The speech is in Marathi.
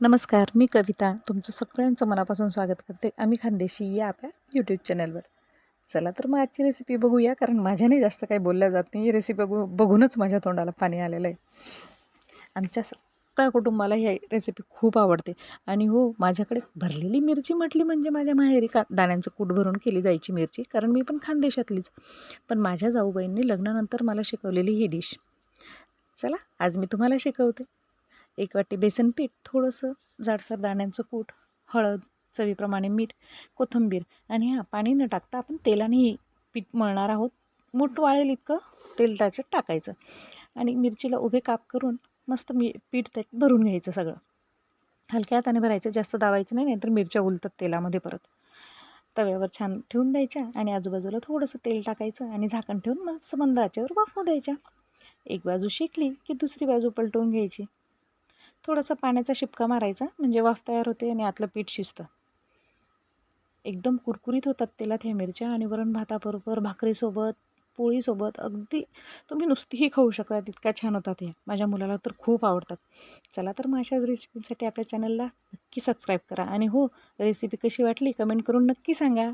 नमस्कार, मी कविता. तुमचं सगळ्यांचं मनापासून स्वागत करते. आम्ही खानदेशी या आपल्या यूट्यूब चॅनलवर. चला तर मग आजची रेसिपी बघूया, कारण माझ्याने जास्त काही बोलल्या जात नाही. ही रेसिपी बघूनच माझ्या तोंडाला पाणी आलेलं आहे. आमच्या सगळ्या कुटुंबाला ही रेसिपी खूप आवडते. आणि हो, माझ्याकडे भरलेली मिरची म्हटली म्हणजे माझ्या माहेरी दाण्यांचं कूट भरून केली जायची मिरची, कारण मी पण खानदेशातलीच. पण माझ्या जाऊबाईंनी लग्नानंतर मला शिकवलेली ही डिश. चला, आज मी तुम्हाला शिकवते. 1 वाटी बेसन पीठ, थोडंसं जाडसर दाण्यांचं कूट, हळद, चवीप्रमाणे मीठ, कोथिंबीर आणि पाणी न टाकता आपण तेलाने हे पीठ मळणार आहोत. मूठ वाळेल इतकं तेल त्याच्यात टाकायचं आणि मिरचीला उभे काप करून मस्त पीठ त्यात भरून घ्यायचं सगळं. हलक्या हाताने भरायचं, जास्त दाबायचं नाही, नाहीतर मिरच्या उलतात तेलामध्ये परत. तव्यावर छान ठेवून द्यायच्या आणि आजूबाजूला थोडंसं तेल टाकायचं आणि झाकण ठेवून मस्त मंद आचेवर वाफवू द्यायच्या. एक बाजू शेकली की दुसरी बाजू पलटवून घ्यायची. थोडासा पाण्याचा शिपका मारायचा, म्हणजे वाफ तयार होते आणि आतलं पीठ शिजतं. एकदम कुरकुरीत होतात तेलात ह्या मिरच्या आणि वरण भाताबरोबर, भाकरीसोबत, पोळीसोबत अगदी तुम्ही नुसतीही खाऊ शकता, तितक्या छान होतात ह्या. माझ्या मुलाला तर खूप आवडतात. चला तर मग अशाच रेसिपीसाठी आपल्या चॅनलला नक्की सबस्क्राईब करा आणि हो, रेसिपी कशी वाटली कमेंट करून नक्की सांगा.